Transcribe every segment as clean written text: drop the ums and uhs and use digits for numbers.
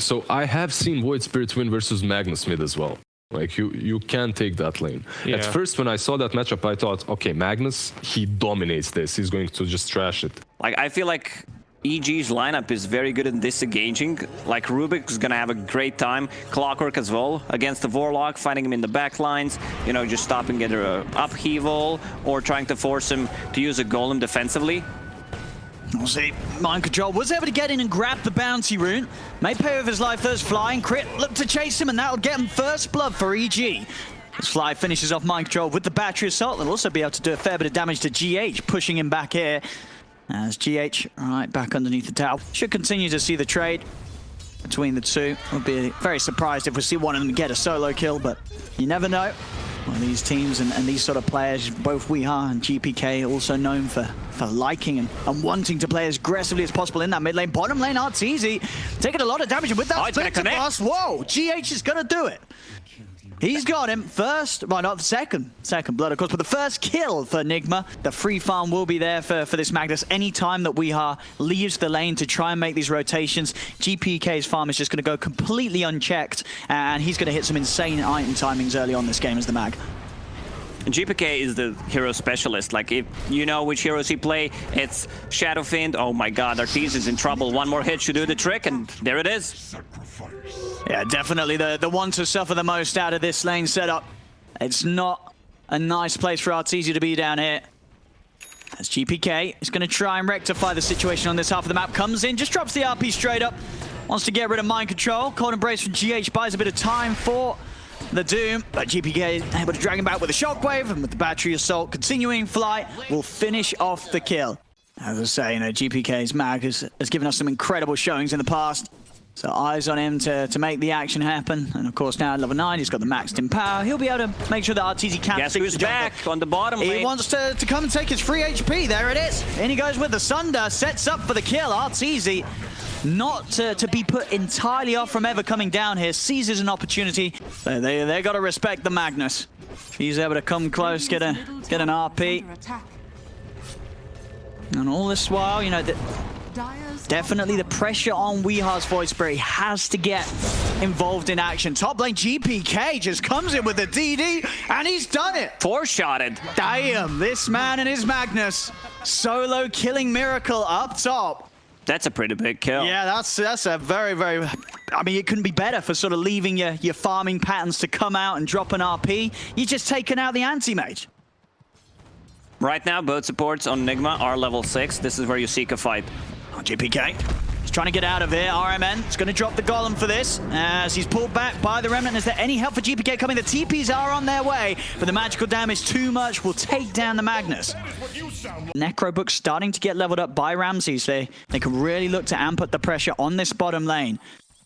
So I have seen Void Spirit win versus Magnus mid as well. Like, you can take that lane. Yeah. At first, when I saw that matchup, I thought, okay, Magnus, he dominates this. He's going to just trash it. Like, I feel like EG's lineup is very good in disengaging. Like, Rubik's gonna have a great time. Clockwork as well against the Warlock, fighting him in the back lines, you know, just stopping at an upheaval or trying to force him to use a golem defensively. We'll see. Mind Control was able to get in and grab the bounty rune. May pay with his life first. Flying Crit look to chase him, and that'll get him first blood for EG. As Fly finishes off Mind Control with the battery assault, they'll also be able to do a fair bit of damage to GH, pushing him back here. As GH, right back underneath the tower. Should continue to see the trade between the two. Would be very surprised if we see one of them get a solo kill, but you never know. Well, these teams and these sort of players, both Weeha and GPK, also known for liking and wanting to play as aggressively as possible in that mid lane. Bottom lane, Arteezy taking a lot of damage, and with that Spectre Blast, whoa, GH is gonna do it. He's got him first, well, not the second blood, of course, but the first kill for NIGMA. The free farm will be there for this Magnus. Any time that Weeha leaves the lane to try and make these rotations, GPK's farm is just going to go completely unchecked, and he's going to hit some insane item timings early on this game as the Mag. GPK is the hero specialist. Like, if you know which heroes he play, it's Shadowfiend. Oh my god, Arteezy is in trouble. One more hit should do the trick, and there it is. Yeah, definitely the one to suffer the most out of this lane setup. It's not a nice place for Arteezy to be down here. As GPK is going to try and rectify the situation on this half of the map. Comes in, just drops the RP straight up. Wants to get rid of Mind Control. Cold Embrace from GH buys a bit of time for the Doom, but GPK able to drag him back with a Shockwave, and with the battery assault continuing, Fly will finish off the kill. As I say, you know, GPK's Mag has given us some incredible showings in the past. So eyes on him to make the action happen. And of course now at level 9, he's got the maxed in power. He'll be able to make sure that Arteezy can't Guess who's back on the bottom lane. He wants to come and take his free HP. There it is. In he goes with the Sunder. Sets up for the kill. Arteezy not to be put entirely off from ever coming down here. Seizes an opportunity. They got to respect the Magnus. He's able to come close, get an RP. And all this while, you know, definitely the pressure on Weeha's Void Spirit has to get involved in action. Top lane GPK just comes in with the DD, and he's done it. Four-shotted. Damn, this man and his Magnus solo killing Miracle up top. That's a pretty big kill. Yeah, that's a very, very... I mean, it couldn't be better for sort of leaving your farming patterns to come out and drop an RP. You're just taking out the anti-mage. Right now, both supports on NIGMA are level 6. This is where you seek a fight. Oh, GPK is trying to get out of here. RMN is going to drop the golem for this as he's pulled back by the Remnant. Is there any help for GPK coming? The TPs are on their way, but the magical damage too much will take down the Magnus. Necrobook starting to get leveled up by Ramses. They can really look to amp up the pressure on this bottom lane.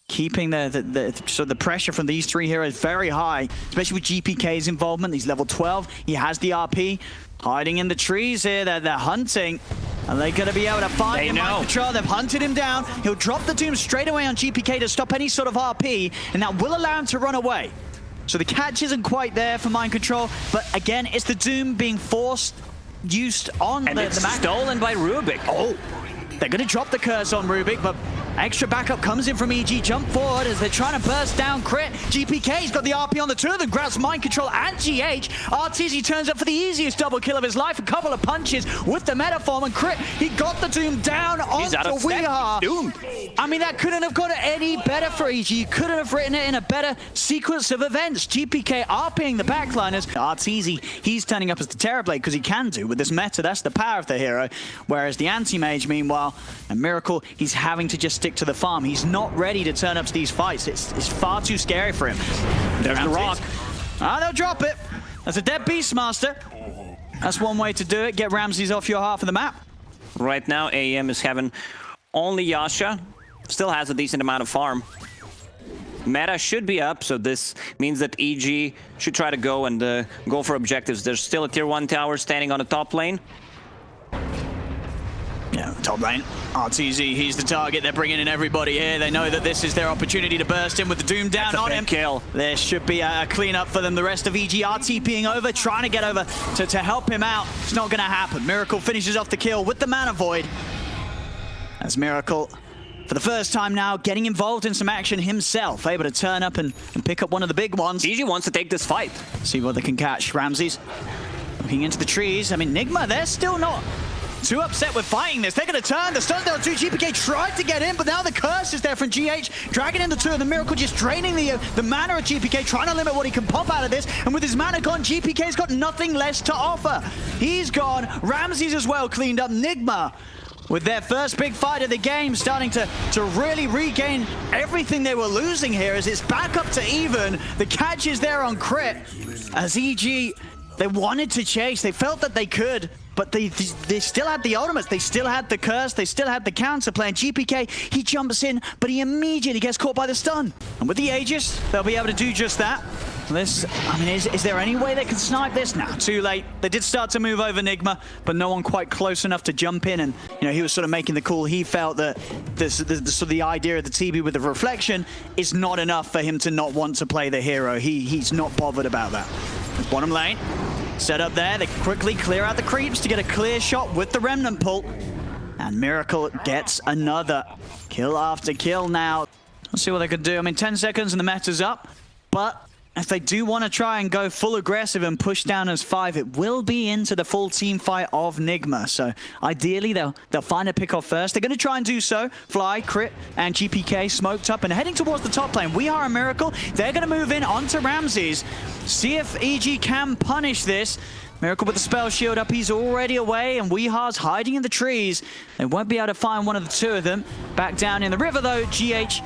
Keeping the pressure from these three heroes very high, especially with GPK's involvement. He's level 12. He has the RP. Hiding in the trees here. They're hunting. Are they going to be able to find him? Mind Control. They've hunted him down. He'll drop the Doom straight away on GPK to stop any sort of RP, and that will allow him to run away. So the catch isn't quite there for Mind Control, but again, it's the Doom being used on the it's Mac. Stolen by Rubik. Oh, they're going to drop the curse on Rubik, but extra backup comes in from EG. Jump forward as they're trying to burst down Crit. GPK's got the RP on the two of them, grabs Mind Control and GH. Arteezy turns up for the easiest double kill of his life. A couple of punches with the Metaform, and Crit, he got the Doom down onto Weeha. I mean, that couldn't have got it any better for EG. You couldn't have written it in a better sequence of events. GPK RPing the backliners. Arteezy, he's turning up as the Terrorblade because he can do with this meta. That's the power of the hero. Whereas the Anti-Mage, meanwhile, and Miracle, he's having to just stick to the farm. He's not ready to turn up to these fights. It's far too scary for him. There's the rock. Ah, they'll drop it. That's a dead Beastmaster. That's one way to do it. Get Ramses off your half of the map. Right now, AEM is having only Yasha. Still has a decent amount of farm. Meta should be up, so this means that EG should try to go and go for objectives. There's still a tier 1 tower standing on the top lane. Yeah, top lane. Arteezy, he's the target. They're bringing in everybody here. They know that this is their opportunity to burst in with the Doom down on him. Kill. There should be a cleanup for them. The rest of EG are TPing over, trying to get over to help him out. It's not going to happen. Miracle finishes off the kill with the Mana Void. As Miracle for the first time now, getting involved in some action himself, able to turn up and pick up one of the big ones. EG wants to take this fight. See what they can catch. Ramses looking into the trees. I mean, NIGMA, they're still not too upset with fighting this. They're going to turn. The stun down 2. GPK tried to get in, but now the curse is there from GH, dragging in the 2 of the Miracle, just draining the mana of GPK, trying to limit what he can pop out of this. And with his mana gone, GPK's got nothing less to offer. He's gone. Ramses as well cleaned up. NIGMA, with their first big fight of the game, starting to really regain everything they were losing here as it's back up to even. The catch is there on Crit. As EG, they wanted to chase. They felt that they could, but they still had the ultimates. They still had the curse. They still had the counter play. And GPK, he jumps in, but he immediately gets caught by the stun. And with the Aegis, they'll be able to do just that. This, I mean, is there any way they can snipe this? Now, too late. They did start to move over NIGMA, but no one quite close enough to jump in. And, you know, he was sort of making the call. He felt that the idea of the TB with the reflection is not enough for him to not want to play the hero. He's not bothered about that. Bottom lane, set up there. They quickly clear out the creeps to get a clear shot with the Remnant pull. And Miracle gets another kill after kill now. Let's see what they could do. I mean, 10 seconds and the meta's up, but if they do want to try and go full aggressive and push down as 5, it will be into the full team fight of NIGMA. So ideally, they'll find a pick off first. They're going to try and do so. Fly, Crit, and GPK smoked up and heading towards the top lane. We Are a Miracle. They're going to move in onto Ramses. See if EG can punish this. Miracle with the spell shield up. He's already away, and Weehar's hiding in the trees. They won't be able to find one of the 2 of them. Back down in the river, though, GH.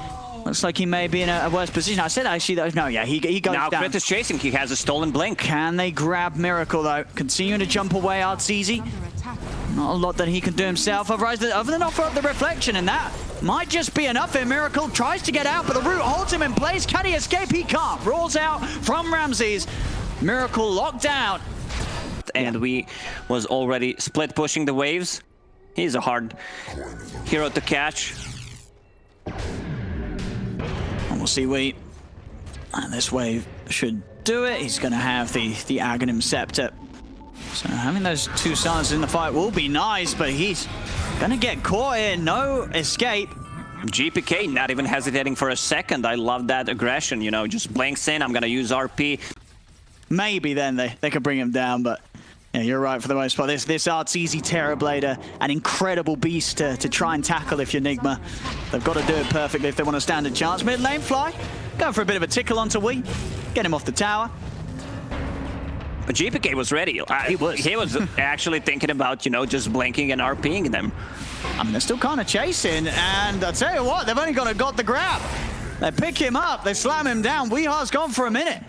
Looks like he may be in a worse position. I said actually, though, no, yeah, he goes now down. Crit is chasing. He has a stolen blink. Can they grab Miracle, though? Continuing to jump away, Arteezy. Not a lot that he can do himself, other than offer up the reflection, and that might just be enough here. Miracle tries to get out, but the root holds him in place. Can he escape? He can't. Rolls out from Ramses. Miracle locked down. And we was already split pushing the waves. He's a hard hero to catch. We'll see and this wave should do it. He's going to have the Aghanim Scepter. So having those 2 silences in the fight will be nice, but he's going to get caught here. No escape. GPK not even hesitating for a second. I love that aggression, you know, just blinks in. I'm going to use RP. Maybe then they could bring him down, but yeah, you're right for the most part. This Arteezy Terrorblader, an incredible beast to try and tackle if you're NIGMA. They've got to do it perfectly if they want to stand a chance. Mid lane, Fly, going for a bit of a tickle onto Wee. Get him off the tower. But GPK was ready. He was actually thinking about, you know, just blinking and RPing them. I mean, they're still kind of chasing, and I'll tell you what, they've only got the grab. They pick him up, they slam him down. Weehar's gone for a minute.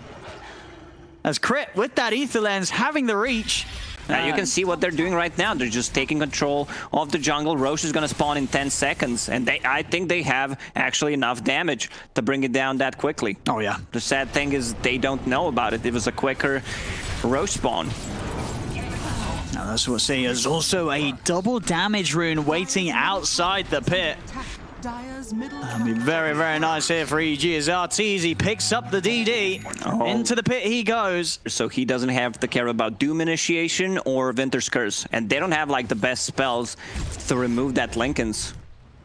As Crit, with that Ether Lens, having the reach. You can see what they're doing right now. They're just taking control of the jungle. Roche is going to spawn in 10 seconds. And I think they have actually enough damage to bring it down that quickly. Oh, yeah. The sad thing is they don't know about it. It was a quicker Roche spawn. Now, that's what we'll see. There's also a double damage rune waiting outside the pit. That'll be very, very nice here for EG as Arteezy picks up the DD. Oh. Into the pit he goes. So he doesn't have to care about Doom Initiation or Winter's Curse. And they don't have like the best spells to remove that Linken's.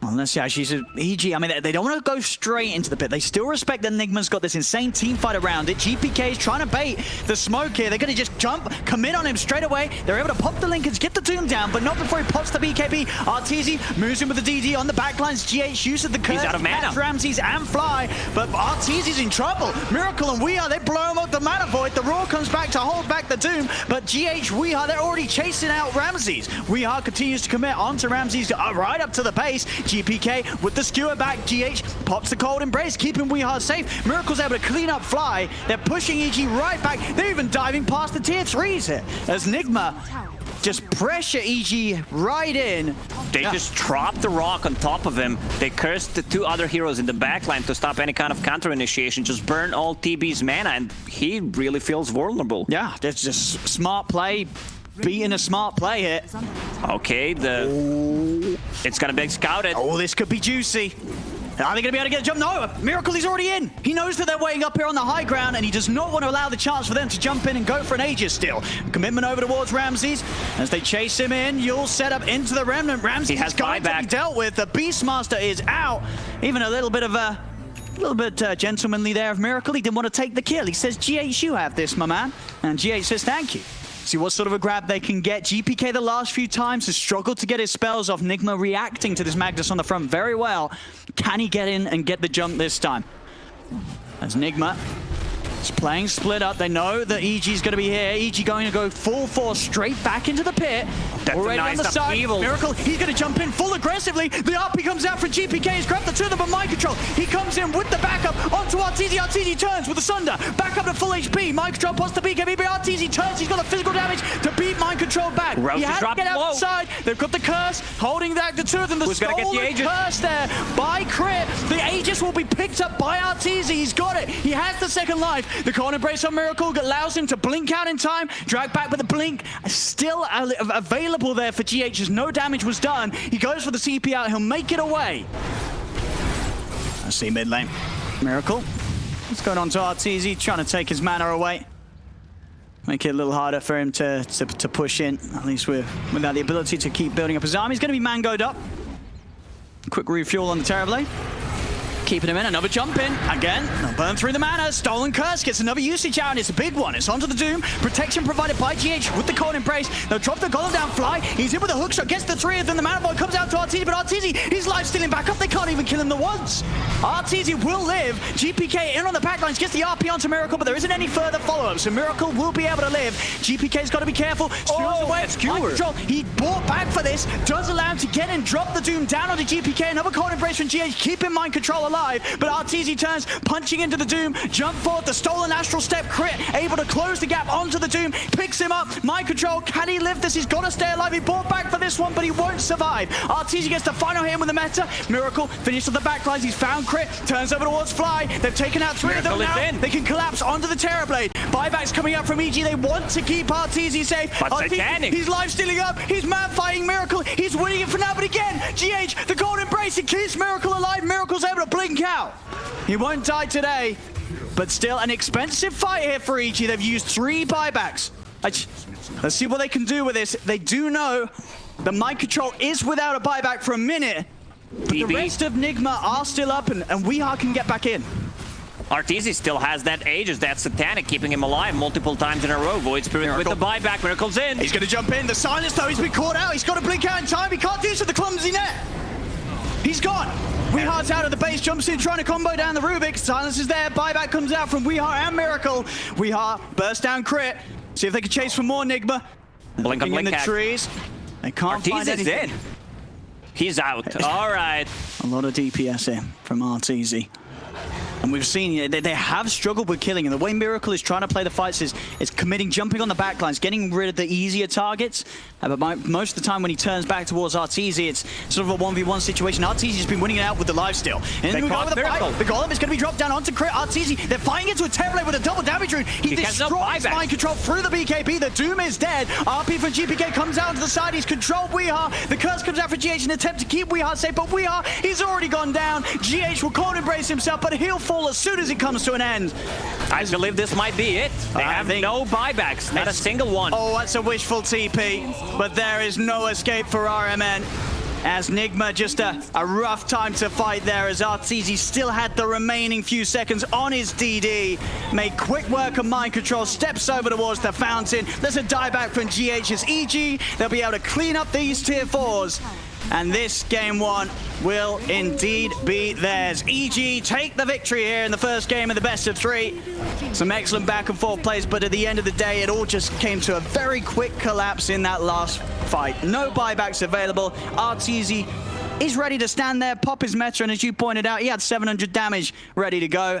Unless, yeah, she's EG. I mean, they don't want to go straight into the pit. They still respect that NIGMA's got this insane team fight around it. GPK is trying to bait the smoke here. They're going to just jump, commit on him straight away. They're able to pop the Lincolns, get the Doom down, but not before he pops the BKB. Arteezy moves in with the DD on the backlines. GH uses the curse. He's out of mana. Ramses and Fly, but Arteezy's in trouble. Miracle and Weehar, they blow him up the mana void. The Roar comes back to hold back the Doom, but GH, Weehar, they're already chasing out Ramses. Weehar continues to commit onto Ramses right up to the base. GPK with the skewer back, GH pops the Cold Embrace, keeping Weehar safe. Miracle's able to clean up Fly. They're pushing EG right back. They're even diving past the tier 3s here as NIGMA just pressure EG right in. They just dropped the rock on top of him. They cursed the 2 other heroes in the backline to stop any kind of counter initiation, just burn all TB's mana, and he really feels vulnerable. Yeah, that's just smart play. Beating a smart play here. Okay, it's gonna be scouted. Oh, this could be juicy. Are they going to be able to get a jump? No, Miracle, he's already in. He knows that they're waiting up here on the high ground, and he does not want to allow the chance for them to jump in and go for an Aegis still. Commitment over towards Ramses. As they chase him in, Yule set up into the Remnant. Ramses has going to be dealt with. The Beastmaster is out. Even a little bit gentlemanly there of Miracle. He didn't want to take the kill. He says, GH, you have this, my man. And GH says, thank you. See what sort of a grab they can get. GPK the last few times has struggled to get his spells off. NIGMA reacting to this Magnus on the front very well. Can he get in and get the jump this time? As NIGMA is playing split up. They know that EG's going to be here. EG going to go full force straight back into the pit. That's already nice on the side. Evil. Miracle, he's going to jump in full aggressively. The RP comes out from GPK. He's grabbed the two of them, but mind control. He comes in with the backup onto Arteezy. Arteezy turns with the Sunder. Back up to full HP. Mind control pops the BKB, but Arteezy turns. He's got the physical damage to beat mind control back. Rose he had to get outside. They've got the curse holding back the two of them. The Who's gonna get the Aegis? Curse there by Crit. The Aegis will be picked up by Arteezy. He's got it. He has the second life. The corner brace on Miracle allows him to blink out in time. Drag back with the blink. Still available there for GH as no damage was done. He goes for the CP out. He'll make it away. I see mid lane. Miracle. What's going on to Arteezy? Trying to take his mana away. Make it a little harder for him to push in, at least without the ability to keep building up his army. He's going to be mangoed up. Quick refuel on the Terrorblade. Keeping him in, another jump in. Again, they'll burn through the mana. Stolen Curse gets another usage out, and it's a big one. It's onto the Doom. Protection provided by GH with the Cold Embrace. They'll drop the Golem down, Fly. He's in with a hook shot, gets the three of them. The Mana Boy comes out to Arteezy, but Arteezy, his life stealing back up. They can't even kill him the once. Arteezy will live. GPK in on the backlines, gets the RP onto Miracle, but there isn't any further follow-up, so Miracle will be able to live. GPK's got to be careful. Steals away. Mind control. He bought back for this. Does allow him to get in, drop the Doom down onto GPK. Another Cold Embrace from GH, keeping Mind Control alive, but Arteezy turns, punching into the Doom, jump forward, the stolen Astral Step, Crit, able to close the gap onto the Doom, picks him up, Mind Control, can he live this? He's got to stay alive, he bought back for this one, but he won't survive. Arteezy gets the final hit with the meta, Miracle, finished on the backlines, he's found Crit, turns over towards Fly, they've taken out three of them now, they can collapse onto the Terrorblade. Buybacks coming up from EG, they want to keep Arteezy safe. But Arteezy, he's life stealing up, he's man fighting Miracle, he's winning it for now, but again, GH, the Golden Embrace, it keeps Miracle alive, Miracle's able to blink out. He won't die today, but still an expensive fight here for EG. They've used 3 buybacks. Let's see what they can do with this. They do know the Mind Control is without a buyback for a minute, but the rest of NIGMA are still up, and Weehaw can get back in. Arteezy still has that Aegis, that Satanic, keeping him alive multiple times in a row. Void Spirit with the buyback, Miracle's in. He's going to jump in. The silence, though, he's been caught out. He's got to blink out in time. He can't do so. The clumsy net. He's gone. Weehar's out of the base, jumps in, trying to combo down the Rubik. Silence is there. Buyback comes out from Weehar and Miracle. Weehar burst down Crit. See if they can chase for more NIGMA. Blink on blink in the trees. They can't find anything. Arteezy's in. He's out. All right. A lot of DPS in from Arteezy. And we've seen they have struggled with killing, and the way Miracle is trying to play the fights is committing, jumping on the backlines, getting rid of the easier targets. But most of the time when he turns back towards Arteezy, it's sort of a 1v1 situation. Arteezy's been winning it out with the lifesteal. And then we go with the fight. The Golem is going to be dropped down onto Crit. Arteezy, they're fighting into a Terrorblade with a double damage rune. He destroys Mind Control through the BKB. The Doom is dead. RP from GPK comes out to the side. He's controlled Weehaw. The curse comes out for GH in an attempt to keep Weehaw safe, but Weehaw, he's already gone down. GH will Cold Embrace himself, but he'll fall as soon as it comes to an end. I believe this might be it. They have no buybacks, not a single one. Oh, that's a wishful TP, but there is no escape for RMN. As NIGMA, just a rough time to fight there, as Arteezy still had the remaining few seconds on his DD. Made quick work of Mind Control, steps over towards the fountain. There's a dieback from GH's EG. They'll be able to clean up these tier 4s. And this game 1 will indeed be theirs. EG take the victory here in the first game of the best of 3. Some excellent back and forth plays, but at the end of the day, it all just came to a very quick collapse in that last fight. No buybacks available. Arteezy is ready to stand there, pop his meta, and as you pointed out, he had 700 damage ready to go.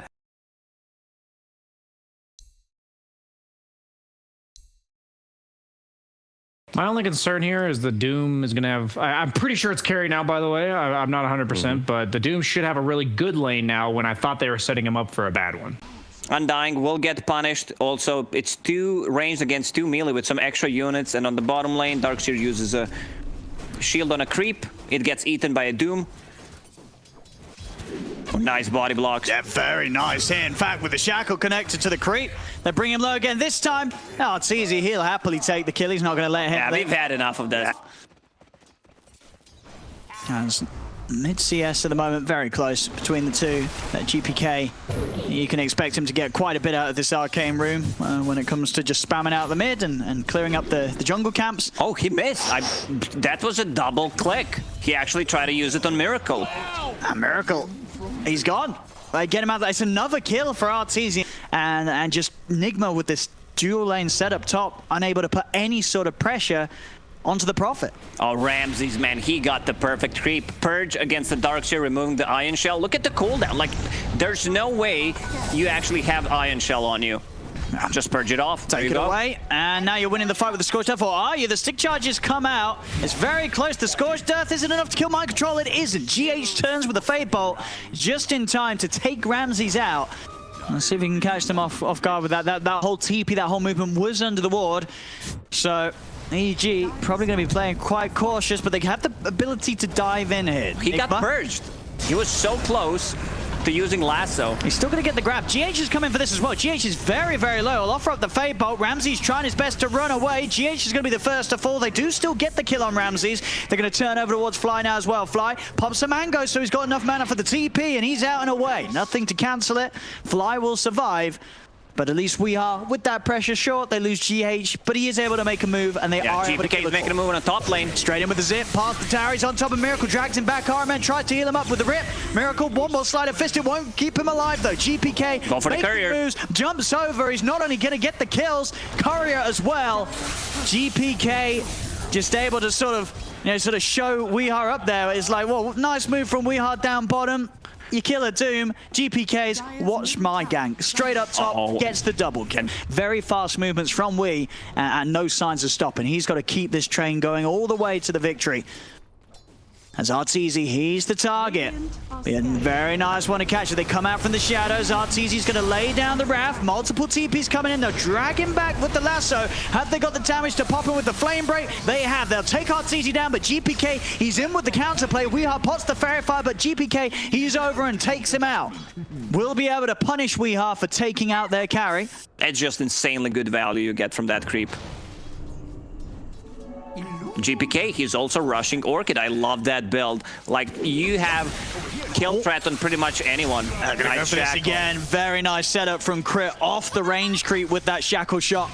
My only concern here is the Doom is going to have... I'm pretty sure it's carry now, by the way. I'm not 100%, but the Doom should have a really good lane now when I thought they were setting him up for a bad one. Undying will get punished. Also, it's 2 ranged against 2 melee with some extra units, and on the bottom lane, Darkseer uses a shield on a creep. It gets eaten by a Doom. Nice body blocks. Yeah, very nice here. In fact, with the shackle connected to the creep, they bring him low again. This time, oh, it's easy. He'll happily take the kill. He's not going to let him. Yeah, we've had enough of that. As mid-CS at the moment, very close between the two. GPK, you can expect him to get quite a bit out of this arcane room when it comes to just spamming out the mid and clearing up the jungle camps. Oh, he missed. That was a double click. He actually tried to use it on Miracle. Miracle, he's gone. They get him out. It's another kill for Arteezy. And just NIGMA with this dual lane set up top, unable to put any sort of pressure onto the Prophet. Oh, Ramses, man, he got the perfect creep. Purge against the Darkseer, removing the Iron Shell. Look at the cooldown. Like, there's no way you actually have Iron Shell on you. Just purge it off. Take it away. And now you're winning the fight with the Scorched Earth. Or are you? The stick charges come out. It's very close. The Scorched Earth isn't enough to kill Mind Control. It isn't. GH turns with the Fade Bolt just in time to take Ramses out. Let's see if we can catch them off guard with that. That whole TP, that whole movement was under the ward. So EG probably going to be playing quite cautious, but they have the ability to dive in here. He got purged. He was so close to using Lasso. He's still going to get the grab. GH is coming for this as well. GH is very, very low. I'll offer up the Fade Bolt. Ramses trying his best to run away. GH is going to be the first to fall. They do still get the kill on Ramses. They're going to turn over towards Fly now as well. Fly pops a mango, so he's got enough mana for the TP, and he's out and away. Nothing to cancel it. Fly will survive. But at least we are with that pressure short. They lose GH, but he is able to make a move, and they are able to GPK is making a move on the top lane. Straight in with the zip, past the tower. He's on top of Miracle, drags him back. Ironman tried to heal him up with the rip. Miracle, one more slider fist. It won't keep him alive though. GPK go for the courier. Moves, jumps over. He's not only going to get the kills, courier as well. GPK just able to sort of show Weehar up there. It's like, well, nice move from Weehar down bottom. You kill a Doom. GPK's watch my gank. Straight up top, gets the double kill. Very fast movements from Wee, and no signs of stopping. He's got to keep this train going all the way to the victory. As Arteezy, he's the target. A very nice one to catch. They come out from the shadows. Arteezy's going to lay down the Wrath. Multiple TPs coming in. They'll drag him back with the lasso. Have they got the damage to pop him with the flame break? They have. They'll take Arteezy down, but GPK, he's in with the counterplay. Weehar pots the Fairy Fire, but GPK, he's over and takes him out. We'll be able to punish Weehar for taking out their carry. It's just insanely good value you get from that creep. GPK, he's also rushing Orchid. I love that build. Like, you have kill threat on pretty much anyone. Nice go for this again. Very nice setup from Crit off the range creep with that shackle shot.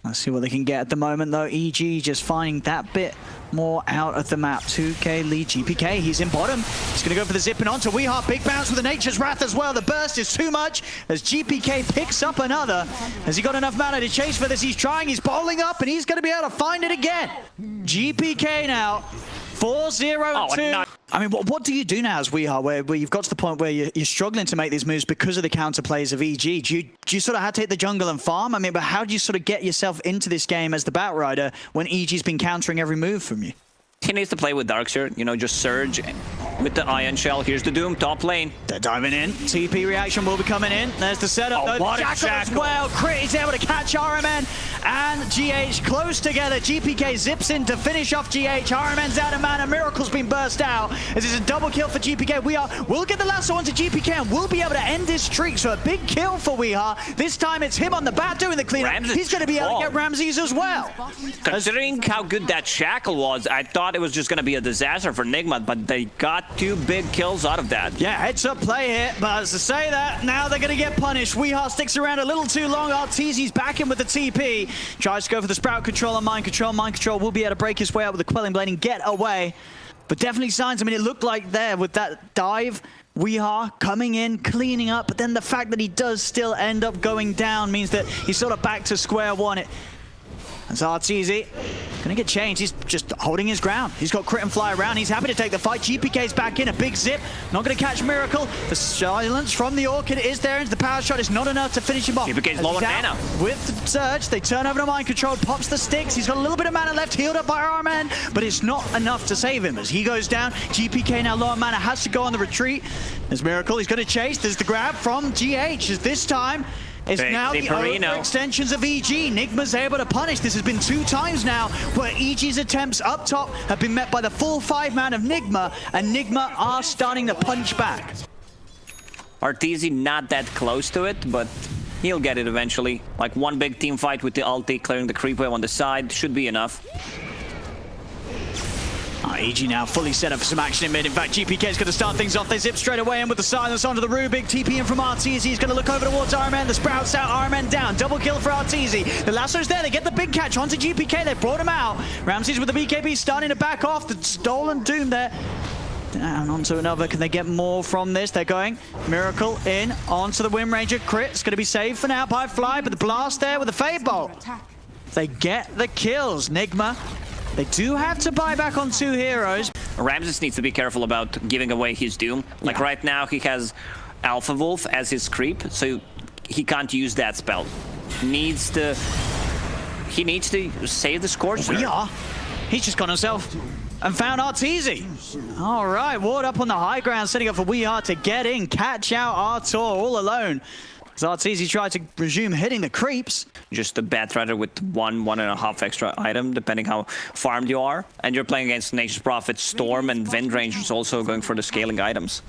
Let's see what they can get at the moment, though. EG just finding that bit more out of the map. 2K lead. GPK, he's in bottom. He's going to go for the zipping onto Weehar. Big bounce with the Nature's Wrath as well. The burst is too much as GPK picks up another. Has he got enough mana to chase for this? He's trying. He's bowling up, and he's going to be able to find it again. GPK now. 4-0-2. I mean, what do you do now as Weehar, where you've got to the point where you're struggling to make these moves because of the counterplays of EG? Do you sort of have to hit the jungle and farm? I mean, but how do you sort of get yourself into this game as the Batrider when EG's been countering every move from you? He needs to play with Darkseer, you know, just surge with the Iron Shell. Here's the Doom, top lane. They're diving in. TP reaction will be coming in. There's the setup. Oh, what a shackle as well. Crit is able to catch RMN and GH close together. GPK zips in to finish off GH. RMN's out of mana. Miracle's been burst out. This is a double kill for GPK. We'll get the lasso onto GPK and we'll be able to end his streak. So a big kill for Weehar. This time it's him on the bat doing the cleanup. He's going to be able to get Ramses as well. Considering how good that shackle was, I thought it was just going to be a disaster for NIGMA, but they got 2 big kills out of that. Yeah, heads up play here, but as to say that, now they're going to get punished. Weehar sticks around a little too long. Arteezy's back in with the TP. Tries to go for the Sprout Control on Mind Control. Mind Control will be able to break his way out with the Quelling Blade and get away. But definitely signs, I mean, it looked like there with that dive, Weehar coming in, cleaning up, but then the fact that he does still end up going down means that he's sort of back to square one. That's Arteezy. Gonna get changed. He's just holding his ground. He's got Crit and Fly around. He's happy to take the fight. GPK's back in. A big zip. Not gonna catch Miracle. The silence from the Orchid is there. And the power shot is not enough to finish him off. GPK's low on mana. With the Surge, they turn over to Mind Control. Pops the sticks. He's got a little bit of mana left. Healed up by Arman. But it's not enough to save him. As he goes down, GPK now low on mana. Has to go on the retreat. There's Miracle. He's gonna chase. There's the grab from GH. As this time, is now the Perino. overextensions of EG. NIGMA's able to punish. This has been 2 times now where EG's attempts up top have been met by the full 5-man of NIGMA, and NIGMA are starting to punch back. Arteezy not that close to it, but he'll get it eventually. Like one big team fight with the ulti, clearing the creep wave on the side should be enough. EG now fully set up for some action in mid. In fact, GPK is going to start things off. They zip straight away in with the silence onto the Rubik. TP in from Arteezy. He's going to look over towards RMN. The Sprouts out, RMN down. Double kill for Arteezy. The lasso's there. They get the big catch onto GPK. They brought him out. Ramses with the BKB starting to back off. The stolen Doom there. Down onto another. Can they get more from this? They're going. Miracle in onto the Wind Ranger. Crit's going to be saved for now by Fly, but the blast there with the Fade Bolt. They get the kills. NIGMA. They do have to buy back on 2 heroes. Ramses needs to be careful about giving away his Doom. Like right now, he has Alpha Wolf as his creep, so he can't use that spell. He needs to save the Scorcher. Yeah, he's just gone himself and found Arteezy. All right, ward up on the high ground, setting up for Weehart to get in, catch out Artur all alone. As Arteezy tried to resume hitting the creeps. Just a Batrider with 1.5 extra item, depending how farmed you are. And you're playing against Nature's Prophet, Storm, and Wind Rangers also going for the scaling items.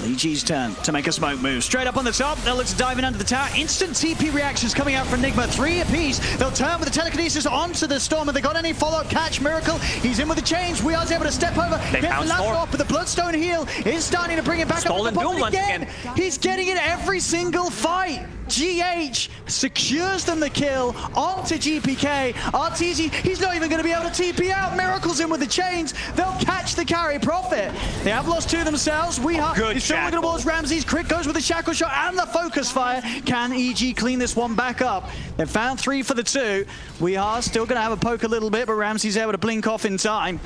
EG's turn to make a smoke move. Straight up on the top, they'll look to dive in under the tower. Instant TP reactions coming out from NIGMA, 3 apiece. They'll turn with the telekinesis onto the Storm. Have they got any follow-up catch? Miracle, he's in with the chains. We are able to step over. They found Storm. Off, but the Bloodstone heal is starting to bring it back Stolen up. Doom once again. He's getting it every single fight. GH secures them the kill onto GPK. Arteezy, he's not even going to be able to TP out. Miracle's in with the chains. They'll catch the carry profit. They have lost 2 themselves. Weehart is still looking towards Ramses. Crit goes with the shackle shot and the focus fire. Can EG clean this one back up? They've found 3 for the 2. Weehart still going to have a poke a little bit, but Ramses able to blink off in time.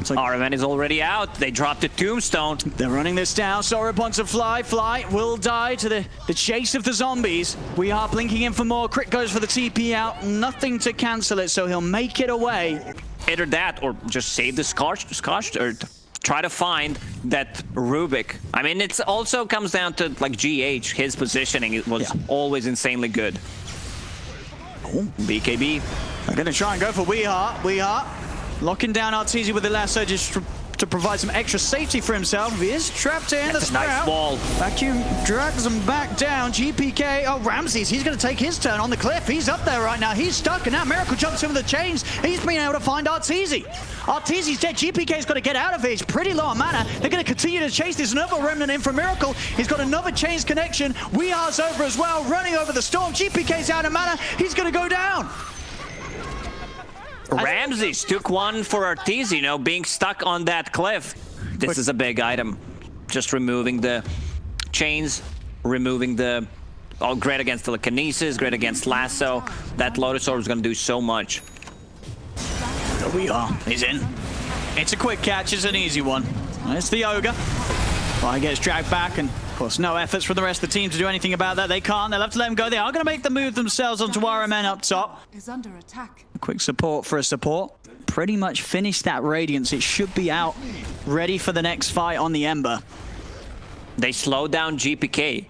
So RMN is already out. They dropped a tombstone. They're running this down. Sorrowp wants to fly. Fly will die to the chase of the zombies. We are blinking in for more. Crit goes for the TP out. Nothing to cancel it, so he'll make it away. Either that or just save the Scorch or try to find that Rubik. I mean, it also comes down to like GH. His positioning it was always insanely good. BKB. They're going to try and go for Weehart. Weehart locking down Arteezy with the lasso just to provide some extra safety for himself. He is trapped in the Sprout. Nice ball. Vacuum drags him back down. GPK, oh, Ramses, he's going to take his turn on the cliff. He's up there right now. He's stuck, and now Miracle jumps in with the chains. He's been able to find Arteezy. Arteezy's dead. GPK's got to get out of it. He's pretty low on mana. They're going to continue to chase. There's another remnant in from Miracle. He's got another chains connection. Weehar's over as well, running over the Storm. GPK's out of mana. He's going to go down. Ramses took one for Arteezy, you know, being stuck on that cliff. This is a big item. Just removing the chains, removing the... Oh, great against telekinesis, great against lasso. That Lotus Orb is going to do so much. There we are. He's in. It's a quick catch. It's an easy one. It's the Ogre. Fly gets dragged back, and of course, no efforts from the rest of the team to do anything about that. They can't. They'll have to let him go. They are going to make the move themselves onto RMN up top. Is under attack. Quick support for a support. Pretty much finished that Radiance. It should be out, ready for the next fight on the Ember. They slowed down GPK.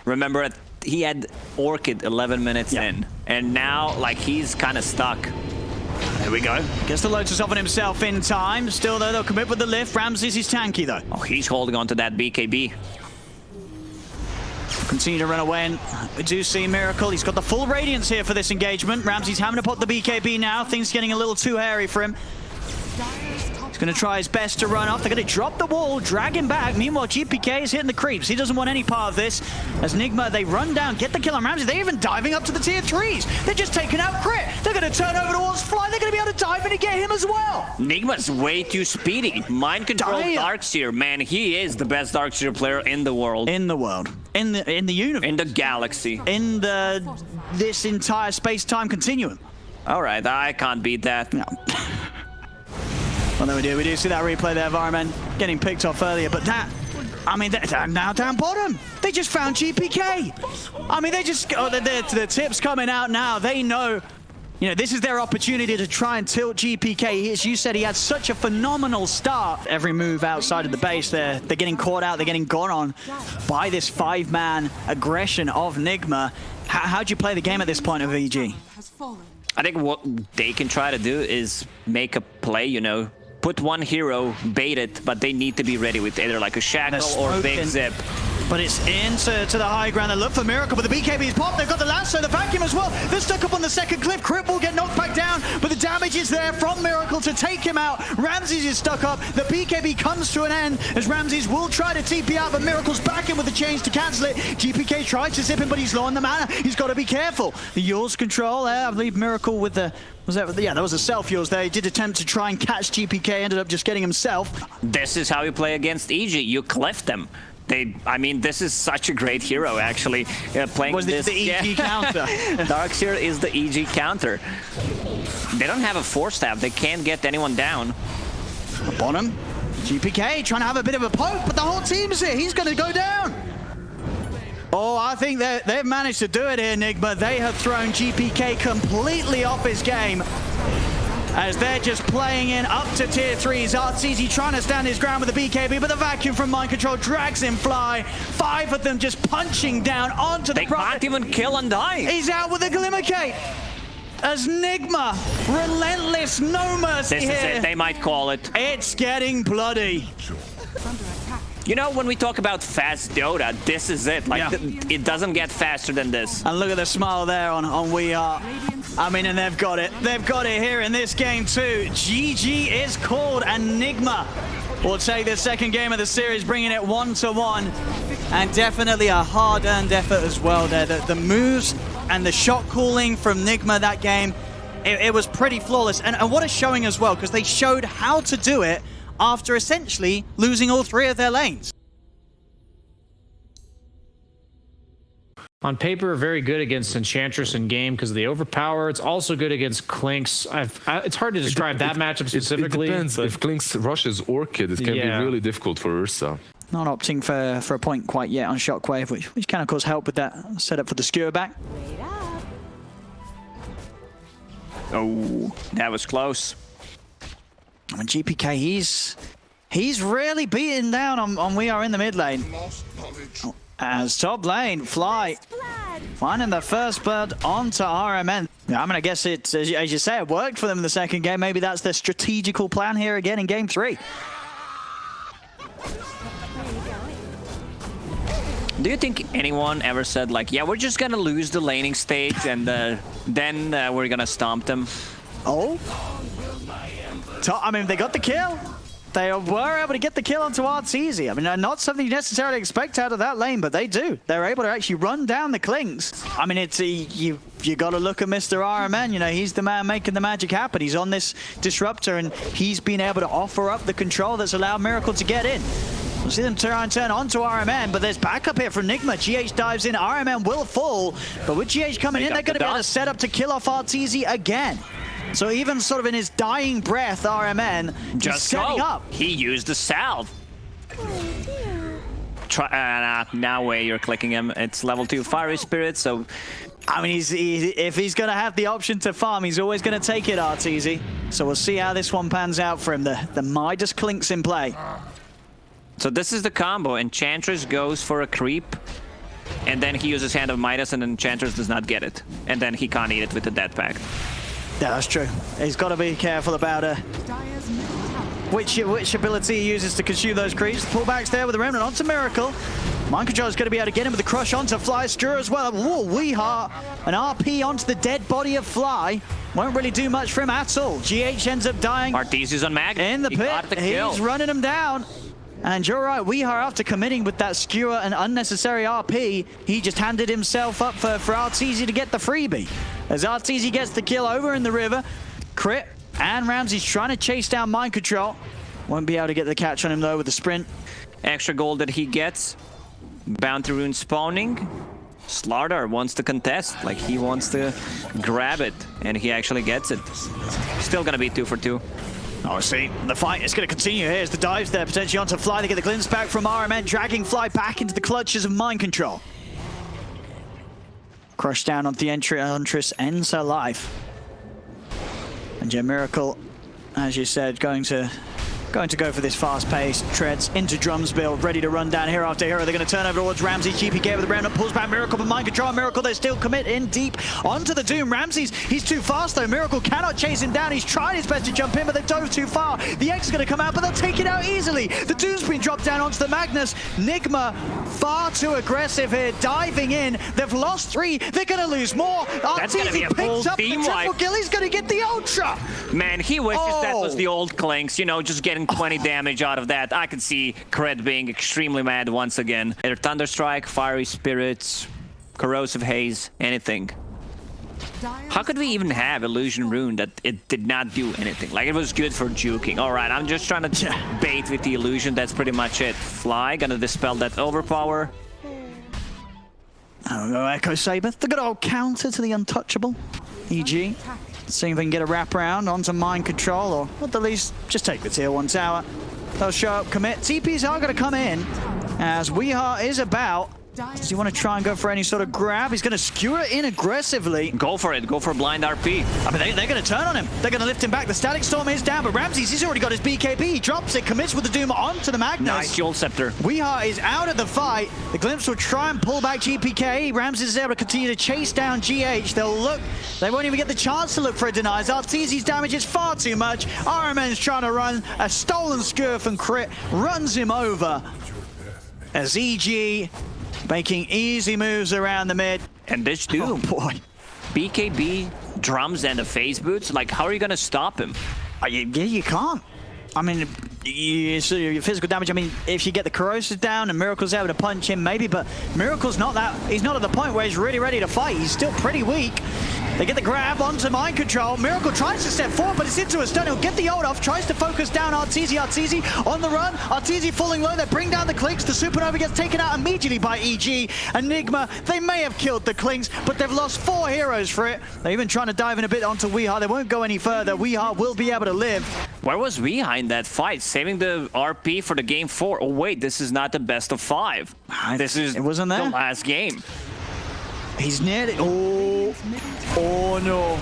Remember, he had Orchid 11 minutes in, and now, like, he's kind of stuck. There we go. Gets the Lotus off on himself in time. Still, though, they'll commit with the lift. Ramses is tanky, though. Oh, he's holding on to that BKB. Continue to run away, and we do see Miracle. He's got the full Radiance here for this engagement. Ramsey's having to pop the BKB now. Things getting a little too hairy for him. He's going to try his best to run off. They're going to drop the wall, drag him back. Meanwhile, GPK is hitting the creeps. He doesn't want any part of this. As NIGMA, they run down, get the kill on Ramsey. They're even diving up to the tier 3s. They're just taking out Crit. They're going to turn over towards Fly. They're going to be able to dive in and get him as well. NIGMA's way too speedy. Mind control Darkseer, man. He is the best Darkseer player in the world. In the world. In the universe. In the galaxy. In this entire space-time continuum. All right, I can't beat that. No. Well, there we do see that replay there of RMN getting picked off earlier, but that, I mean, they're now down bottom. They just found GPK. I mean, they just, the tips coming out now. They know You know, this is their opportunity to try and tilt GPK. As you said, he had such a phenomenal start. Every move outside of the base, they're getting caught out, they're getting gone on by this 5-man aggression of NIGMA. How do you play the game at this point of EG? I think what they can try to do is make a play, you know, put one hero, bait it, but they need to be ready with either like a shackle or big zip. But it's into the high ground. They look for Miracle, but the BKB's popped. They've got the lasso, the vacuum as well. They're stuck up on the second cliff. Crit will get knocked back down, but the damage is there from Miracle to take him out. Ramses is stuck up. The BKB comes to an end as Ramses will try to TP out, but Miracle's back in with the chains to cancel it. GPK tries to zip him, but he's low on the mana. He's got to be careful. The Yule's control there. I believe Miracle with the... Yeah, that was a self-Yule's there. He did attempt to try and catch GPK, ended up just getting himself. This is how you play against EG. You cliff them. I mean, this is such a great hero, actually. Playing this. The EG counter. Darkseer is the EG counter. They don't have a force staff. They can't get anyone down. Bonham, GPK trying to have a bit of a poke, but the whole team's here. He's going to go down. Oh, I think they've managed to do it here, NIGMA. They have thrown GPK completely off his game, as they're just playing in up to tier 3s. Arteezy trying to stand his ground with the BKB, but the vacuum from Mind Control drags him fly. 5 of them just punching down onto the They can't even kill and die. He's out with a Glimmer Cape. As NIGMA, relentless, no mercy here. This is it, they might call it. It's getting bloody. You know, when we talk about fast Dota, this is it. Like, it doesn't get faster than this. And look at the smile there on We Are. I mean, and they've got it. They've got it here in this game too. GG is called, and NIGMA will take the second game of the series, bringing it 1-1. And definitely a hard-earned effort as well there. The moves and the shot calling from NIGMA that game, it was pretty flawless. And what a showing as well, because they showed how to do it after essentially losing all 3 of their lanes. On paper, very good against Enchantress in game because of the overpower. It's also good against Clinks. It's hard to describe that matchup specifically. It depends. If Clinks rushes Orchid, it can be really difficult for Ursa. Not opting for a point quite yet on Shockwave, which can of course help with that setup for the skewer back. Oh, that was close. I mean, GPK, he's really beaten down on We Are in the mid lane. As top lane, Fly finding the first blood onto RMN. Yeah, I mean, I guess it's, as you say, it worked for them in the second game. Maybe that's their strategical plan here again in game 3. Do you think anyone ever said, like, yeah, we're just gonna lose the laning stage and then we're gonna stomp them? Oh? I mean, they got the kill. They were able to get the kill onto Arteezy. I mean, not something you necessarily expect out of that lane, but they do. They're able to actually run down the Clinks. I mean, it's you got to look at Mr. RMN. You know, he's the man making the magic happen. He's on this disruptor, and he's been able to offer up the control that's allowed Miracle to get in. We'll see them try and turn onto RMN, but there's backup here from NIGMA. GH dives in. RMN will fall, but with GH coming in, they're going to be able to set up to kill off Arteezy again. So even sort of in his dying breath, RMN just setting up. He used the salve. Now where you're clicking him, it's level 2 Fiery Spirit, so... I mean, if he's going to have the option to farm, he's always going to take it, Arteezy. So we'll see how this one pans out for him. The Midas Clinks in play. So this is the combo. Enchantress goes for a creep, and then he uses Hand of Midas, and Enchantress does not get it. And then he can't eat it with the Death Pact. Yeah, that's true. He's got to be careful about which ability he uses to consume those creeps. Pullbacks there with the Remnant onto Miracle. Mind Control is going to be able to get him with the crush onto Fly. Skewer as well. Whoa, Weeheart. An RP onto the dead body of Fly. Won't really do much for him at all. GH ends up dying. Arteezy's on Mag. In the pit. He's running him down. And you're right, Weeheart, after committing with that skewer and unnecessary RP, he just handed himself up for Arteezy to get the freebie. As Arteezy gets the kill over in the river, Crit and Ramsey's trying to chase down Mind Control. Won't be able to get the catch on him though with the sprint. Extra gold that he gets. Bounty rune spawning. Slardar wants to contest, like he wants to grab it, and he actually gets it. Still gonna be 2 for 2. Oh, see, the fight is going to continue here as the dives there, potentially onto Fly. They get the glimpse back from RMN, dragging Fly back into the clutches of Mind Control. Crush down on the Enchantress, ends her life. And yeah, Miracle, as you said, going to go for this fast pace, treads into Drums build, ready to run down hero after hero. They're going to turn over towards Ramsey. GPK with the round up, pulls back Miracle, but mind control. Miracle, they still commit in deep onto the Doom. Ramsey's, he's too fast though. Miracle cannot chase him down. He's tried his best to jump in, but they dove too far. The X is going to come out, but they'll take it out easily. The Doom's been dropped down onto the Magnus. NIGMA, far too aggressive here, diving in. They've lost 3. They're going to lose more. That's going to be a full team wipe. He's going to get the Ultra. Man, he wishes that was the old Clinks, you know, just getting 20 damage out of that. I could see Cred being extremely mad once again. Either Thunderstrike, Fiery Spirits, Corrosive Haze, anything. How could we even have Illusion Rune that it did not do anything? Like, it was good for juking. Alright, I'm just trying to bait with the illusion. That's pretty much it. Fly, gonna dispel that overpower. Oh, no, Echo Saber. The good old counter to the untouchable. EG. See if they can get a wraparound onto mind control, or at the least, just take the tier 1 tower. They'll show up, commit. TPs are going to come in, as Weeha is about. Does he want to try and go for any sort of grab? He's going to skewer it in aggressively. Go for it. Go for blind RP. I mean, they're going to turn on him. They're going to lift him back. The Static Storm is down, but Ramses, he's already got his BKB. He drops it, commits with the Doom onto the Magnus. Nice Dual Scepter. Weeha is out of the fight. The Glimpse will try and pull back GPK. Ramses is able to continue to chase down GH. They'll look. They won't even get the chance to look for a denies. Arteezy's damage is far too much. RMN's trying to run. A stolen skewer from Crit runs him over. As EG making easy moves around the mid. And this Doom. Oh boy. BKB, drums, and the phase boots. Like, how are you going to stop him? Yeah, you can't. I mean, your physical damage, I mean, if you get the Corrosive down and Miracle's able to punch him, maybe, but Miracle's not that, he's not at the point where he's really ready to fight. He's still pretty weak. They get the grab onto mind control. Miracle tries to step forward, but it's into a stun. He'll get the ult off, tries to focus down Arteezy. Arteezy on the run. Arteezy falling low. They bring down the Clinks. The Supernova gets taken out immediately by EG. Enigma, they may have killed the Clinks, but they've lost 4 heroes for it. They're even trying to dive in a bit onto Weeha. They won't go any further. Weeha will be able to live. Where was Weeha in that fight? Saving the RP for the game 4. Oh, wait, this is not the best of 5. This is it wasn't there. The last game. He's near it. Oh no.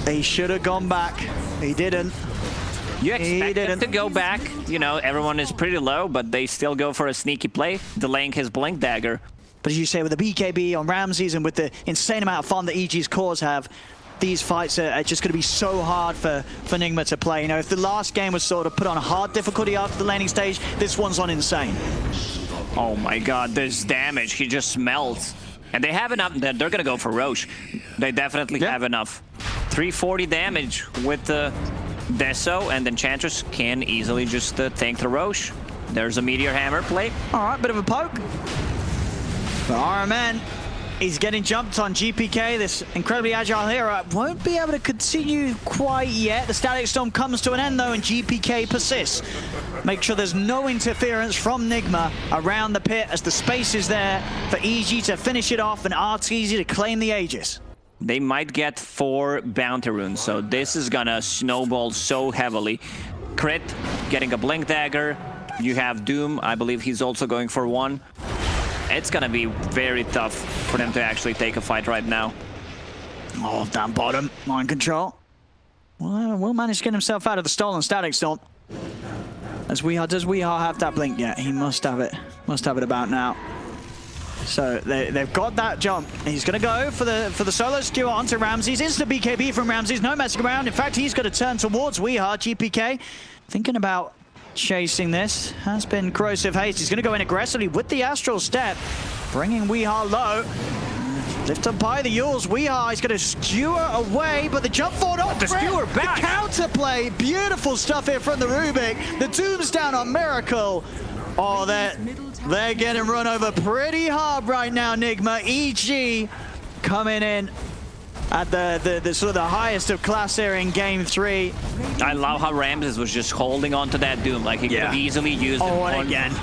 He should have gone back. He didn't. You expect him to go back. You know, everyone is pretty low, but they still go for a sneaky play, delaying his Blink Dagger. But as you say, with the BKB on Ramses and with the insane amount of fun that EG's cores have, these fights are just going to be so hard for NIGMA to play. You know, if the last game was sort of put on hard difficulty after the laning stage, this one's on insane. Oh my god, this damage, he just melts. And they have enough, they're gonna go for Roche. They definitely have enough. 340 damage with the Deso, and Enchantress can easily just tank the Roche. There's a Meteor Hammer play. Alright, bit of a poke. But RMN, he's getting jumped on. GPK, this incredibly agile hero, won't be able to continue quite yet. The Static Storm comes to an end though, and GPK persists. Make sure there's no interference from NIGMA around the pit, as the space is there for EG to finish it off and Arteezy to claim the Aegis. They might get 4 bounty runes, so this is gonna snowball so heavily. Crit, getting a Blink Dagger. You have Doom, I believe he's also going for 1. It's gonna be very tough for them to actually take a fight right now. Oh, down bottom, mind control. Well, will manage to get himself out of the stolen Static Storm. As Weeha, does Weeha have that blink yet? He must have it. Must have it about now. So they've got that jump. He's going to go for the solo skewer onto Ramses. Instant BKB from Ramses. No messing around. In fact, he's going to turn towards Weeha. GPK thinking about chasing this. Has been Corrosive Haste. He's going to go in aggressively with the Astral Step, bringing Weeha low. Lift up by the Yules. Weeha is going to skewer away, but the jump forward off the skewer back. The counterplay. Beautiful stuff here from the Rubik. The Doom's down on Miracle. Oh, they're getting run over pretty hard right now, NIGMA. EG coming in at the sort of the highest of class here in game 3. I love how Ramses was just holding on to that Doom. Like, he could have easily used it on again.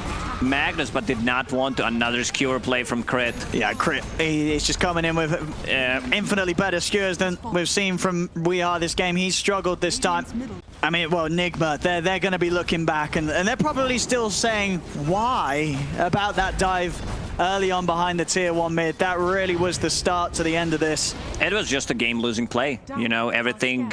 Magnus, but did not want another skewer play from Crit. Yeah, Crit. He's just coming in with infinitely better skewers than we've seen from Weeha this game. He's struggled this time. I mean, well, NIGMA, they're going to be looking back, and they're probably still saying why about that dive early on behind the tier 1 mid. That really was the start to the end of this. It was just a game-losing play. You know, everything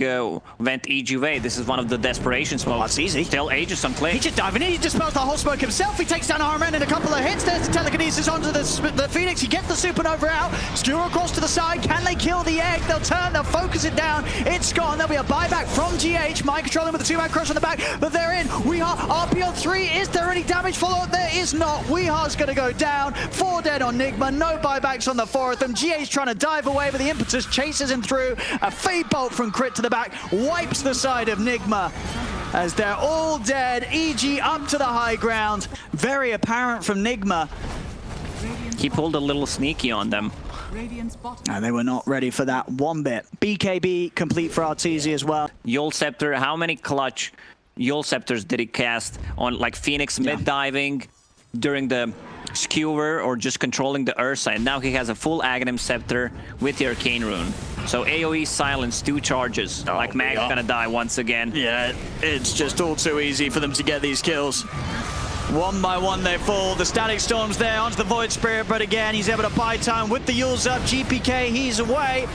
went EG way. This is one of the desperation smokes. That's easy. Still Aegis on click. He's just diving in. He dispels the whole smoke himself. He takes down RMN in a couple of hits. There's the telekinesis onto the Phoenix. He gets the supernova out. Skewer across to the side. Can they kill the egg? They'll turn. They'll focus it down. It's gone. There'll be a buyback from GH. Mind controlling with the 2-man crush on the back. But they're in. Weehaw. RP on 3. Is there any damage followed? There is not. Weehaw's going to go down. 4 dead on NIGMA. No buybacks on the 4 of them. GH trying to dive away, but the impetus chases him through. A fade bolt from Crit to the back. Wipes the side of NIGMA. As they're all dead. EG up to the high ground. Very apparent from NIGMA. He pulled a little sneaky on them. And they were not ready for that one bit. BKB complete for Arteezy as well. Yul Scepter, how many clutch Yul Scepters did he cast on like Phoenix mid diving during the skewer or just controlling the Ursa? And now he has a full Aghanim Scepter with the Arcane Rune. So AoE silence 2 charges. Like Mag's gonna die once again. Yeah, it's just all too easy for them to get these kills. One by one they fall. The Static Storm's there onto the Void Spirit, but again, he's able to buy time with the Yules up. GPK, he's away.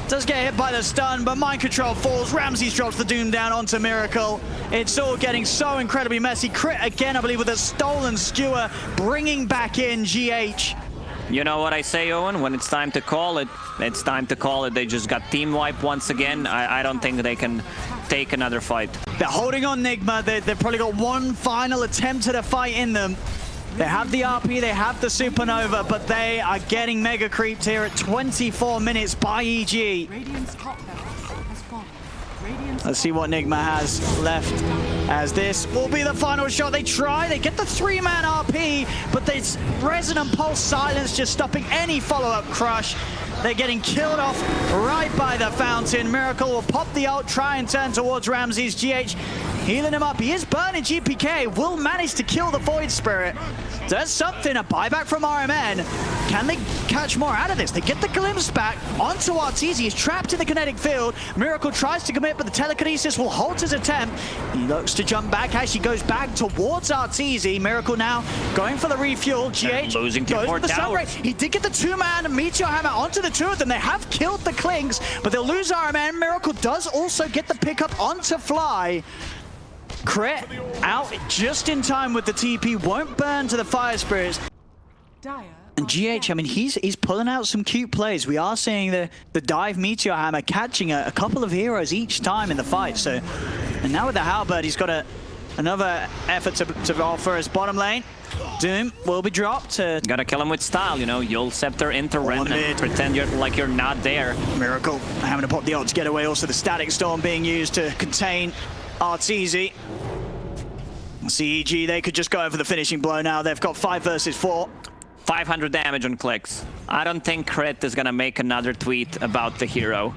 Does get hit by the stun, but Mind Control falls. Ramses drops the Doom down onto Miracle. It's all getting so incredibly messy. Crit again, I believe, with a stolen skewer, bringing back in GH. You know what I say, Owen? When it's time to call it, it's time to call it. They just got team wipe once again. I don't think they can take another fight. They're holding on NIGMA. They've probably got one final attempt at a fight in them. They have the RP, they have the supernova, but they are getting mega creeped here at 24 minutes by EG. Let's see what NIGMA has left, as this will be the final shot. They try, they get the 3-man RP, but this Resonant Pulse silence just stopping any follow-up crush. They're getting killed off right by the fountain. Miracle will pop the ult, try and turn towards Ramses. GH healing him up. He is burning GPK, will manage to kill the Void Spirit. Does something, a buyback from RMN. Can they catch more out of this? They get the glimpse back onto Arteezy. He's trapped in the kinetic field. Miracle tries to commit, but the telekinesis will halt his attempt. He looks to jump back as he goes back towards Arteezy. Miracle now going for the refuel. GH losing goes for the towers. Sunray. He did get the 2-man Meteor Hammer onto the 2 of them. They have killed the Clinks, but they'll lose RMN. Miracle does also get the pickup onto Fly. Crit out just in time with the TP, won't burn to the Fire Spirits. And GH, I mean, he's pulling out some cute plays. We are seeing the dive Meteor Hammer catching a couple of heroes each time in the fight. So, and now with the Halberd, he's got another effort to offer his bottom lane. Doom will be dropped. Gotta kill him with style, you know. Yul Scepter into Remnant. Pretend like you're not there. Miracle having to pop the ult to get away. Also the Static Storm being used to contain Arteezy. CEG, they could just go over the finishing blow now. They've got 5 versus 4. 500 damage on clicks. I don't think Crit is gonna make another tweet about the hero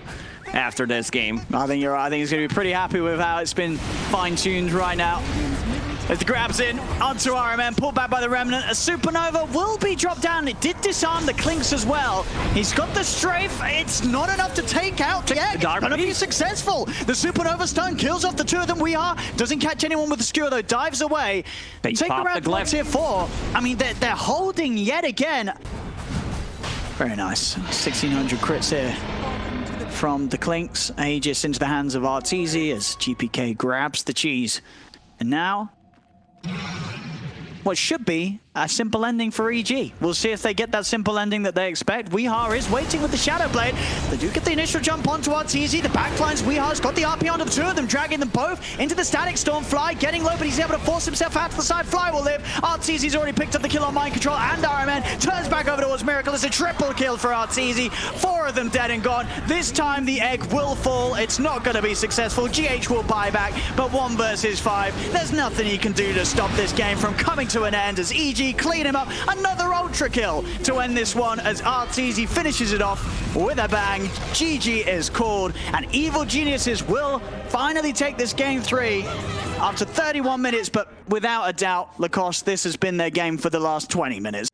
after this game. I think you're right. I think he's gonna be pretty happy with how it's been fine-tuned right now. As the grabs in onto RMN, pulled back by the Remnant. A supernova will be dropped down. It did disarm the Clinks as well. He's got the strafe. It's not enough to take out the egg. Gonna be successful. The supernova stun kills off the 2 of them. Doesn't catch anyone with the skewer though. Dives away. They take around the tier 4. I mean, they're holding yet again. Very nice. 1600 crits here from the Clinks. Aegis into the hands of Arteezy as GPK grabs the cheese. And now, what should be a simple ending for EG. We'll see if they get that simple ending that they expect. Weehar is waiting with the Shadow Blade. They do get the initial jump onto Arteezy. The backlines, Weehar's got the RP onto the 2 of them, dragging them both into the Static Storm. Fly getting low, but he's able to force himself out to the side. Fly will live. Arteezy's already picked up the kill on Mind Control, and RMN turns back over towards Miracle. It's a triple kill for Arteezy. 4 of them dead and gone. This time the egg will fall. It's not going to be successful. GH will buy back, but 1 versus 5. There's nothing he can do to stop this game from coming to an end as EG clean him up. Another ultra kill to end this one as Arteezy finishes it off with a bang. GG is called, and Evil Geniuses will finally take this game 3 after 31 minutes, but without a doubt, Lacoste, this has been their game for the last 20 minutes.